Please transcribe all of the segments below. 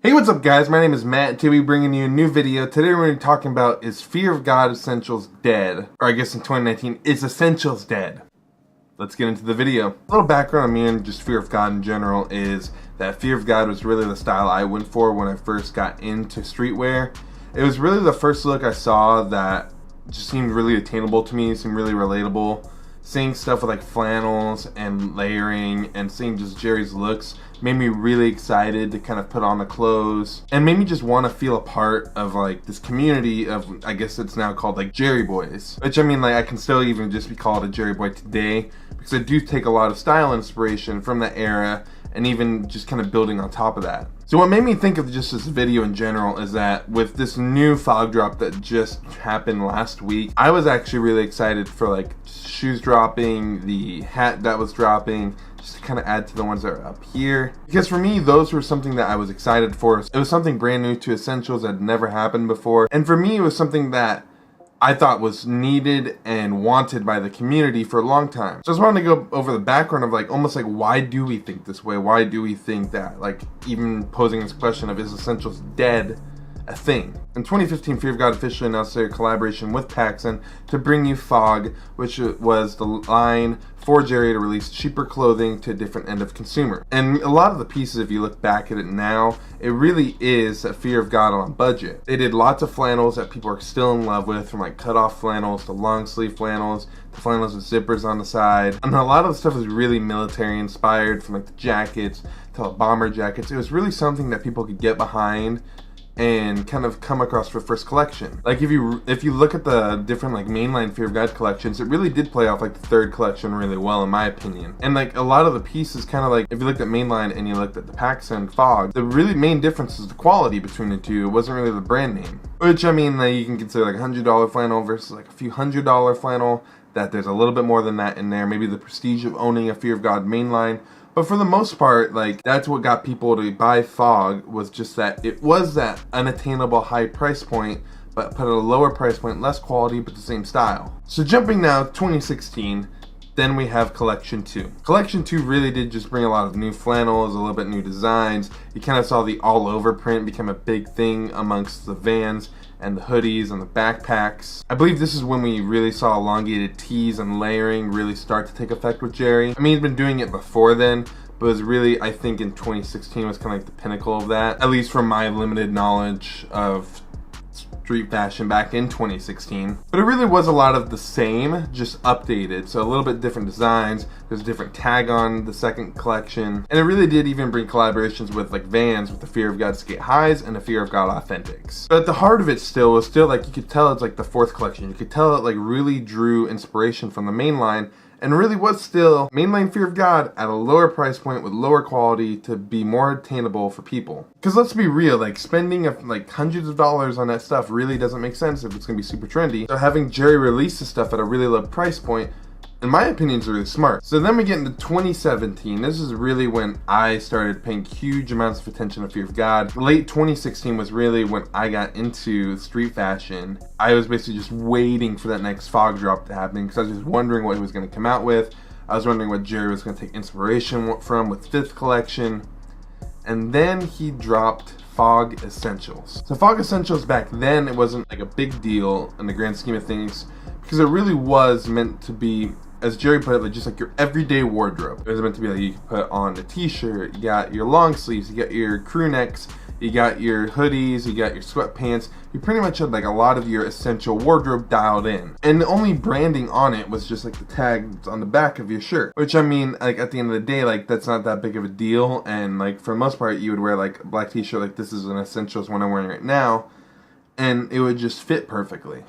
Hey, what's up guys? My name is Matt and today we're bringing you a new video. Today we're going to be talking about, is Fear of God Essentials dead? Or I guess in 2019, is Essentials dead? Let's get into the video. A little background on me and just Fear of God in general is that Fear of God was really the style I went for when I first got into streetwear. It was really the first look I saw that just seemed really attainable to me, seemed really relatable. Seeing stuff with like flannels and layering and seeing just Jerry's looks made me really excited to kind of put on the clothes and made me just want to feel a part of like this community of, I guess it's now called like Jerry Boys, which I mean, like, I can still even just be called a Jerry Boy today because I do take a lot of style inspiration from that era and even just kind of building on top of that. So what made me think of just this video in general is that with this new fog drop that just happened last week, I was actually really excited for like shoes dropping, the hat that was dropping, just to kind of add to the ones that are up here. Because for me, those were something that I was excited for. It was something brand new to Essentials that had never happened before. And for me, it was something that I thought was needed and wanted by the community for a long time. So I just wanted to go over the background of like, almost like, why do we think this way? Why do we think that? Like, even posing this question of, is Essentials dead a thing? In 2015, Fear of God officially announced their collaboration with PacSun to bring you Fog, which was the line for Jerry to release cheaper clothing to a different end of consumer. And a lot of the pieces, if you look back at it now, it really is a Fear of God on a budget. They did lots of flannels that people are still in love with, from like cut-off flannels to long sleeve flannels to flannels with zippers on the side. And a lot of the stuff was really military inspired, from like the jackets to the bomber jackets. It was really something that people could get behind and kind of come across for first collection. Like if you look at the different like mainline Fear of God collections, it really did play off like the third collection really well in my opinion. And like a lot of the pieces kind of like, if you looked at mainline and you looked at the PacSun Fog, the really main difference is the quality between the two. It wasn't really the brand name. Which I mean, like, you can consider like $100 flannel versus like a few $100 flannel, that there's a little bit more than that in there. Maybe the prestige of owning a Fear of God mainline. But for the most part, like, that's what got people to buy Fog, was just that it was that unattainable high price point, but put at a lower price point, less quality, but the same style. So jumping now, 2016, then we have Collection 2. Collection 2 really did just bring a lot of new flannels, a little bit new designs. You kind of saw the all-over print become a big thing amongst the Vans and the hoodies and the backpacks. I believe this is when we really saw elongated tees and layering really start to take effect with Jerry. I mean, he's been doing it before then, but it was really, I think in 2016 was kind of like the pinnacle of that, at least from my limited knowledge of street fashion back in 2016. But it really was a lot of the same, just updated. So a little bit different designs. There's a different tag on the second collection. And it really did even bring collaborations with like Vans, with the Fear of God Skate Highs and the Fear of God Authentics. But at the heart of it still was still like, you could tell it's like the fourth collection. You could tell it like really drew inspiration from the main line, and really was still mainline Fear of God at a lower price point with lower quality to be more attainable for people. Because let's be real, like, spending like hundreds of dollars on that stuff really doesn't make sense if it's going to be super trendy. So having Jerry release the stuff at a really low price point, in my opinion, is really smart. So then we get into 2017. This is really when I started paying huge amounts of attention to Fear of God. Late 2016 was really when I got into street fashion. I was basically just waiting for that next Fog drop to happen because I was just wondering what he was going to come out with. I was wondering what Jerry was going to take inspiration from with fifth collection. And then he dropped Fog Essentials. So Fog Essentials back then, it wasn't like a big deal in the grand scheme of things because it really was meant to be, as Jerry put it, like just like your everyday wardrobe. It was meant to be like, you could put on a t-shirt, you got your long sleeves, you got your crew necks, you got your hoodies, you got your sweatpants. You pretty much had like a lot of your essential wardrobe dialed in. And the only branding on it was just like the tag on the back of your shirt. Which I mean, like at the end of the day, like that's not that big of a deal. And like for the most part, you would wear like a black t-shirt, like this is an Essentials one I'm wearing right now, and it would just fit perfectly.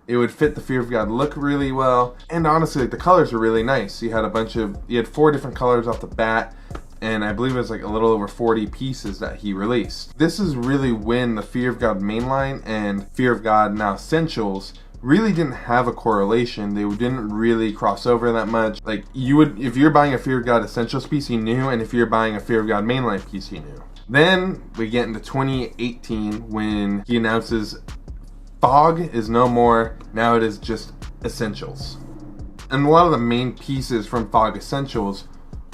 It would fit the Fear of God look really well. And honestly, like the colors were really nice. You had 4 different colors off the bat. And I believe it was like a little over 40 pieces that he released. This is really when the Fear of God mainline and Fear of God now Essentials really didn't have a correlation. They didn't really cross over that much. Like you would, if you're buying a Fear of God Essentials piece, you knew, and if you're buying a Fear of God mainline piece, you knew. Then we get into 2018 when he announces Fog is no more, now it is just Essentials. And a lot of the main pieces from Fog Essentials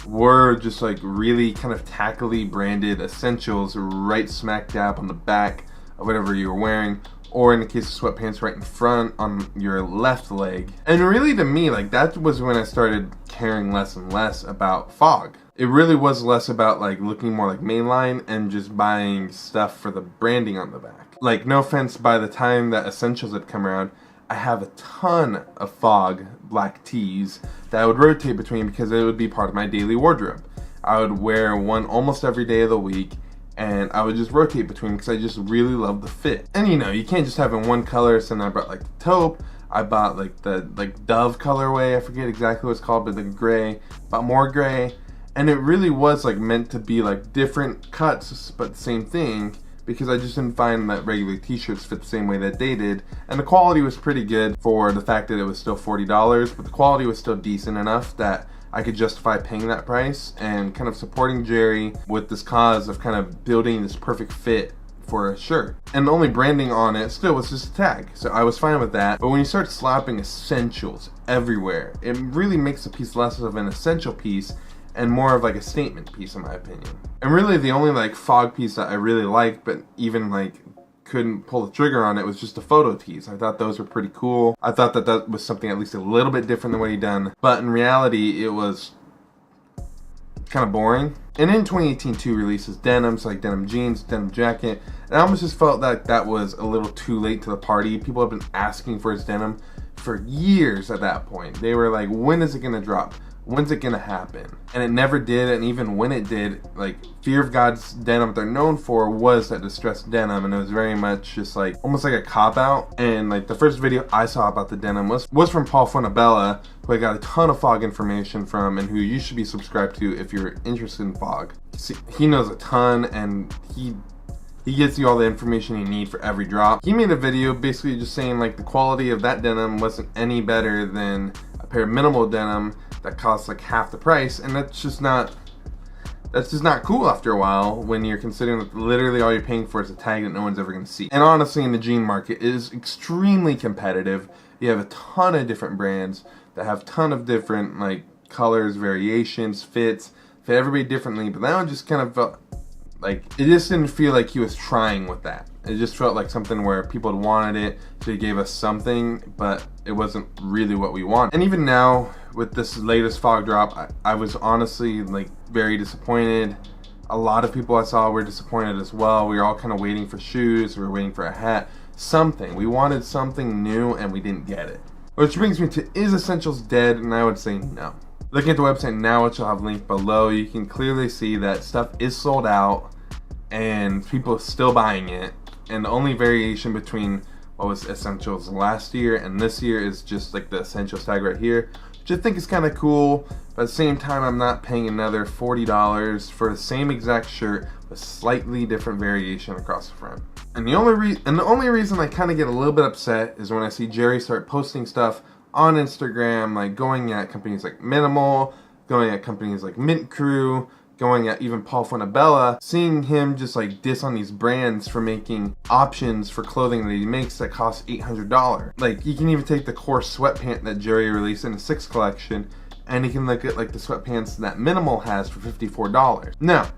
were just like really kind of tackily branded Essentials right smack dab on the back of whatever you were wearing, or in the case of sweatpants, right in front on your left leg. And really, to me, like, that was when I started caring less and less about fog. It really was less about like looking more like mainline and just buying stuff for the branding on the back. Like, no offense, by the time that Essentials had come around, I have a ton of fog black tees that I would rotate between because it would be part of my daily wardrobe. I would wear one almost every day of the week, and I would just rotate between because I just really love the fit. And you know, you can't just have in one color, so then I bought like the taupe, I bought like the Dove colorway, I forget exactly what it's called, but the gray, bought more gray, and it really was like meant to be like different cuts, but the same thing, because I just didn't find that regular t-shirts fit the same way that they did. And the quality was pretty good for the fact that it was still $40, but the quality was still decent enough that I could justify paying that price and kind of supporting Jerry with this cause of kind of building this perfect fit for a shirt. And the only branding on it still was just a tag, so I was fine with that. But when you start slapping Essentials everywhere, it really makes the piece less of an essential piece and more of like a statement piece, in my opinion. And really the only like fog piece that I really liked, but even like couldn't pull the trigger on it, was just the photo tees. I thought those were pretty cool. I thought that that was something at least a little bit different than what he'd done, but in reality it was kind of boring. And in 2018 2 releases denims like denim jeans, denim jacket, and I almost just felt that that was a little too late to the party. People have been asking for his denim for years at that point. They were like, when is it gonna drop? When's it gonna happen? And it never did, and even when it did, like, Fear of God's denim they're known for was that distressed denim, and it was very much just like, almost like a cop-out. And like the first video I saw about the denim was from Paul Fonabella, who I got a ton of fog information from, and who you should be subscribed to if you're interested in fog. See, he knows a ton, and he gets you all the information you need for every drop. He made a video basically just saying like the quality of that denim wasn't any better than a pair of minimal denim that costs like half the price, and that's just not cool after a while when you're considering that literally all you're paying for is a tag that no one's ever gonna see. And honestly, in the jean market, it is extremely competitive. You have a ton of different brands that have a ton of different like colors, variations, fit everybody differently, but that one just kind of felt like, it just didn't feel like he was trying with that. It just felt like something where people had wanted it, so he gave us something, but it wasn't really what we wanted. And even now, with this latest fog drop, I was honestly like very disappointed. A lot of people I saw were disappointed as well. We were all kind of waiting for shoes, we were waiting for a hat, something. We wanted something new and we didn't get it. Which brings me to, is Essentials dead? And I would say no. Looking at the website now, which I'll have linked below, you can clearly see that stuff is sold out and people are still buying it. And the only variation between what was Essentials last year and this year is just like the Essentials tag right here, which I think is kind of cool, but at the same time I'm not paying another $40 for the same exact shirt with slightly different variation across the front. And the only reason I kind of get a little bit upset is when I see Jerry start posting stuff on Instagram, like going at companies like Minimal, going at companies like Mint Crew, going at even Paul Fonabella, seeing him just like diss on these brands for making options for clothing that he makes that cost $800. Like, you can even take the core sweatpant that Jerry released in the 6 collection, and you can look at like the sweatpants that Minimal has for $54. Now,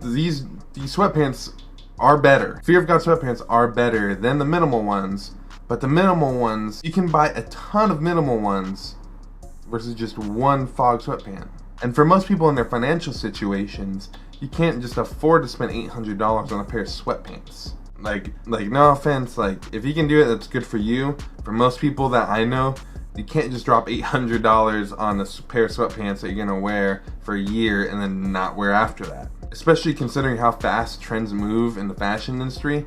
these sweatpants are better. Fear of God sweatpants are better than the Minimal ones, but the Minimal ones, you can buy a ton of Minimal ones versus just one fog sweatpant. And for most people in their financial situations, you can't just afford to spend $800 on a pair of sweatpants. Like no offense, like if you can do it, that's good for you. For most people that I know, you can't just drop $800 on a pair of sweatpants that you're gonna wear for a year and then not wear after that. Especially considering how fast trends move in the fashion industry,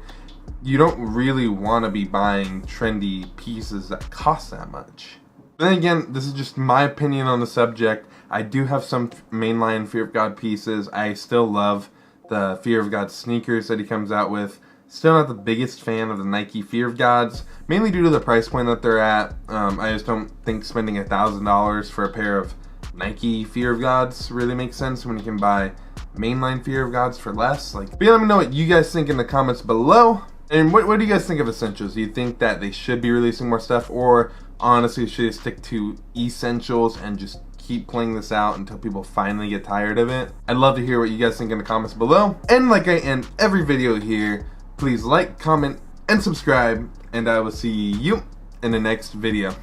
you don't really want to be buying trendy pieces that cost that much. Then again, this is just my opinion on the subject. I do have some mainline Fear of God pieces. I still love the Fear of God sneakers that he comes out with. Still not the biggest fan of the Nike Fear of Gods, mainly due to the price point that they're at. I just don't think spending $1,000 for a pair of Nike Fear of Gods really makes sense when you can buy mainline Fear of Gods for less. But yeah, let me know what you guys think in the comments below. And what do you guys think of Essentials? Do you think that they should be releasing more stuff, or honestly should they stick to Essentials and just keep playing this out until people finally get tired of it. I'd love to hear what you guys think in the comments below. And like I end every video here, please like, comment, and subscribe, and I will see you in the next video.